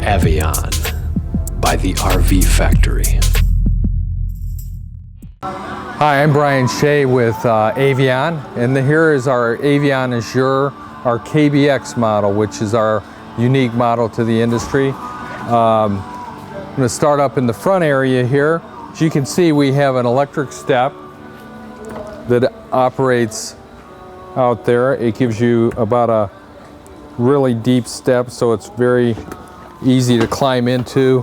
Avion by the RV Factory. Hi, I'm Brian Shea with Avion, and here is our Avion Azur, our KBX model, which is our unique model to the industry. I'm going to start up in the front area here. As you can see, we have an electric step that operates out there. It gives you about a really deep step, so it's very easy to climb into.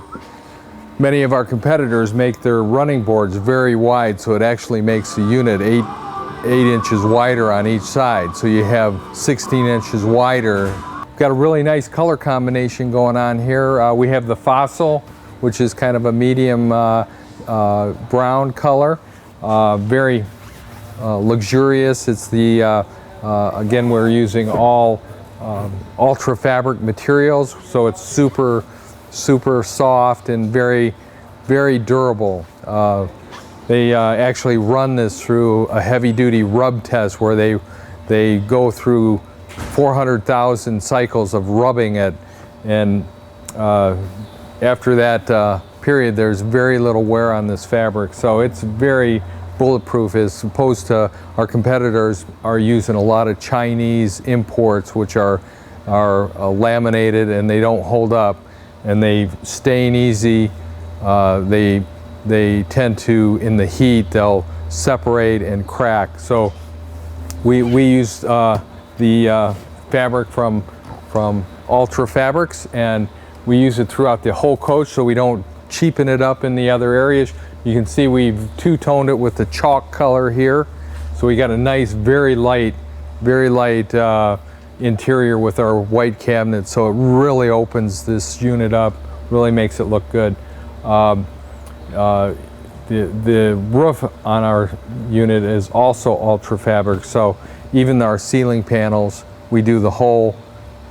Many of our competitors make their running boards very wide, so it actually makes the unit 8 inches wider on each side. So you have 16 inches wider. Got a really nice color combination going on here. We have the Fossil, which is kind of a medium brown color. Very luxurious. It's the, again, we're using all ultra fabric materials, so it's super soft and very durable. They actually run this through a heavy-duty rub test where they go through 400,000 cycles of rubbing it, and after that period there's very little wear on this fabric, so it's very bulletproof as opposed to our competitors are using a lot of Chinese imports which are laminated and they don't hold up and they stain easy. They tend to, in the heat, they'll separate and crack. So we use the fabric from Ultra Fabrics, and we use it throughout the whole coach so we don't cheapen it up in the other areas. You can see we've two-toned it with the chalk color here. So we got a nice, very light interior with our white cabinet, so it really opens this unit up, really makes it look good. The roof on our unit is also Ultra Fabric, so even our ceiling panels, we do the whole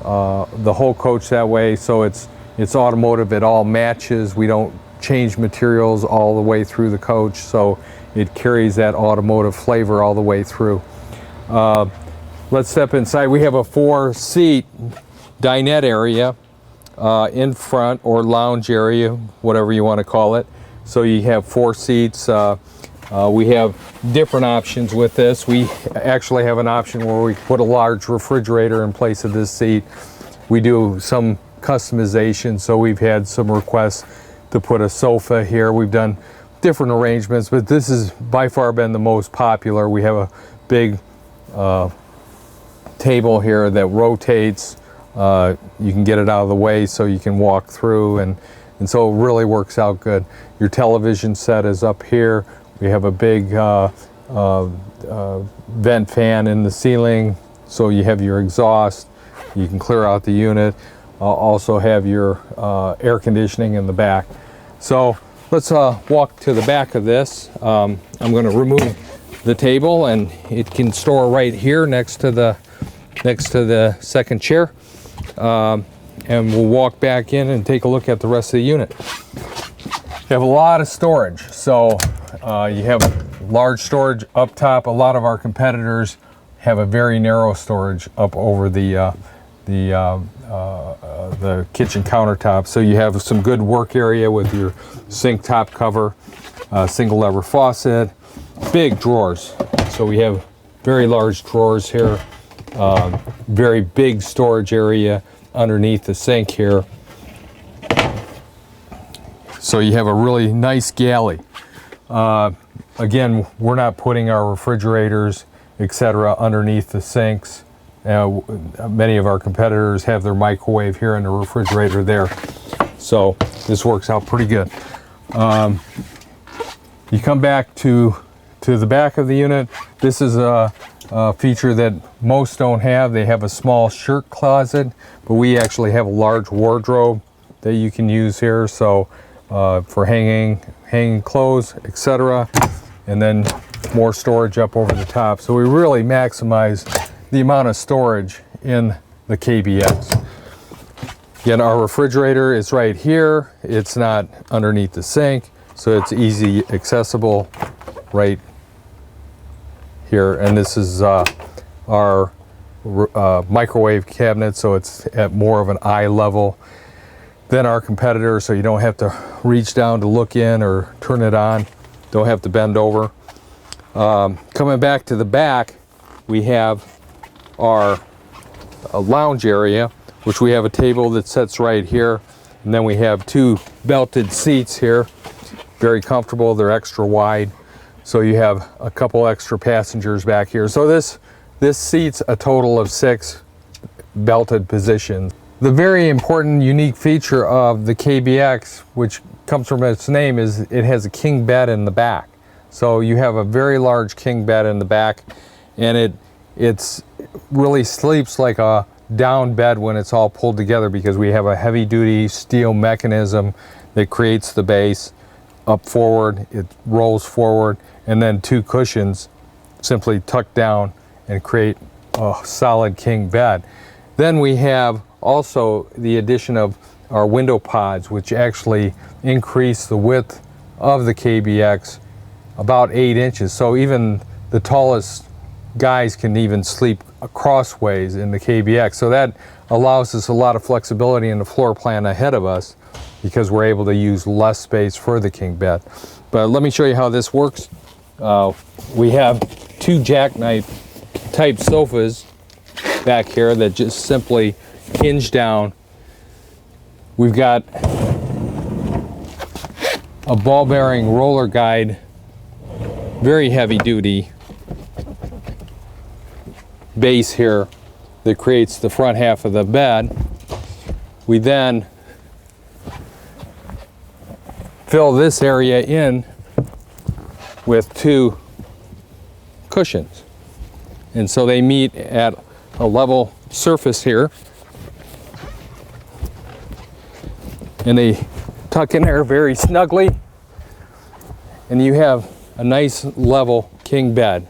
coach that way, so it's automotive. It all matches. We don't change materials all the way through the coach, so it carries that automotive flavor all the way through. Let's step inside. We have a 4-seat dinette area in front, or lounge area, whatever you want to call it. So you have 4 seats. We have different options with this. We actually have an option where we put a large refrigerator in place of this seat. We do some customization, so we've had some requests to put a sofa here. We've done different arrangements, but this has by far been the most popular. We have a big table here that rotates. You can get it out of the way so you can walk through, and so it really works out good. Your television set is up here. We have a big vent fan in the ceiling, so you have your exhaust. You can clear out the unit. Also have your air conditioning in the back. So let's walk to the back of this. I'm going to remove the table, and it can store right here next to the second chair. And we'll walk back in and take a look at the rest of the unit. You have a lot of storage, so you have large storage up top. A lot of our competitors have a very narrow storage up over the kitchen countertop. So you have some good work area with your sink top cover, single lever faucet, big drawers. So we have very large drawers here, very big storage area underneath the sink here. So you have a really nice galley. Again, we're not putting our refrigerators, etc., underneath the sinks. Many of our competitors have their microwave here and the refrigerator there. So this works out pretty good. You come back to the back of the unit. This is a feature that most don't have. They have a small shirt closet, but we actually have a large wardrobe that you can use here. So for hanging clothes, etc., and then more storage up over the top. So we really maximize the amount of storage in the KBX. Again, our refrigerator is right here. It's not underneath the sink, so it's easy accessible right here. And this is our microwave cabinet, so it's at more of an eye level. than our competitors, so you don't have to reach down to look in or turn it on. Don't have to bend over. Coming back to the back, we have our lounge area, which we have a table that sits right here, and then we have two belted seats here. Very comfortable, they're extra wide, so you have a couple extra passengers back here. So this seats a total of 6 belted positions. The very important, unique feature of the KBX, which comes from its name, is it has a king bed in the back. So you have a very large king bed in the back, and it's really sleeps like a down bed when it's all pulled together, because we have a heavy duty steel mechanism that creates the base up forward, it rolls forward, and then 2 cushions simply tuck down and create a solid king bed. Then we have also the addition of our window pods, which actually increase the width of the KBX about 8 inches. So even the tallest guys can even sleep crossways in the KBX. So that allows us a lot of flexibility in the floor plan ahead of us, because we're able to use less space for the king bed. But let me show you how this works. We have 2 jackknife type sofas back here that just simply hinge down. We've got a ball bearing roller guide, very heavy duty base here that creates the front half of the bed. We then fill this area in with 2 cushions, and so they meet at a level surface here, and they tuck in there very snugly, and you have a nice level king bed,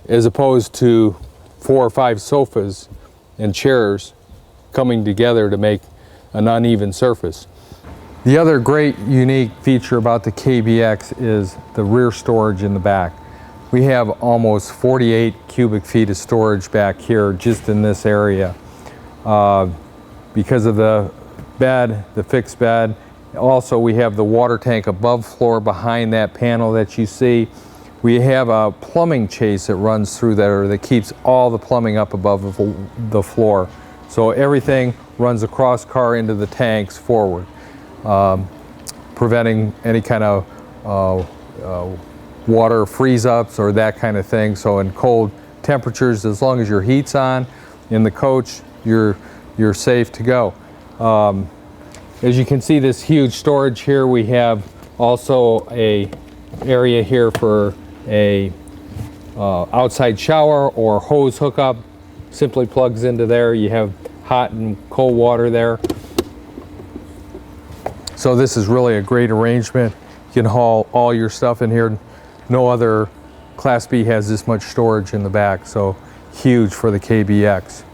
as opposed to 4 or 5 sofas and chairs coming together to make an uneven surface. The other great unique feature about the KBX is the rear storage in the back. We have almost 48 cubic feet of storage back here just in this area. Because of the bed, the fixed bed. Also, we have the water tank above floor behind that panel that you see. We have a plumbing chase that runs through there that keeps all the plumbing up above the floor. So everything runs across car into the tanks forward, preventing any kind of water freeze-ups or that kind of thing. So in cold temperatures, as long as your heat's on in the coach, you're safe to go. As you can see, this huge storage here, we have also a area here for a outside shower or hose hookup. Simply plugs into there. You have hot and cold water there. So this is really a great arrangement. You can haul all your stuff in here. No other Class B has this much storage in the back, so huge for the KBX.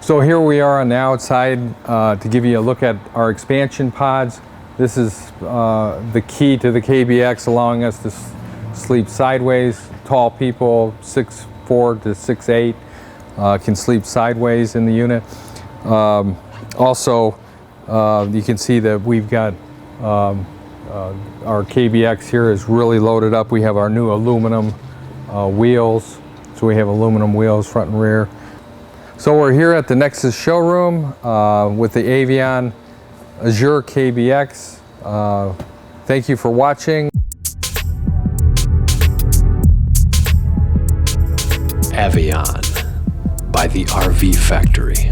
So here we are on the outside to give you a look at our expansion pods. This is the key to the KBX, allowing us to sleep sideways. Tall people, 6'4" to 6'8", can sleep sideways in the unit. Also, you can see that we've got our KBX here is really loaded up. We have our new aluminum wheels. So we have aluminum wheels front and rear. So we're here at the Nexus showroom with the Avion Azur KBX. Thank you for watching. Avion by the RV Factory.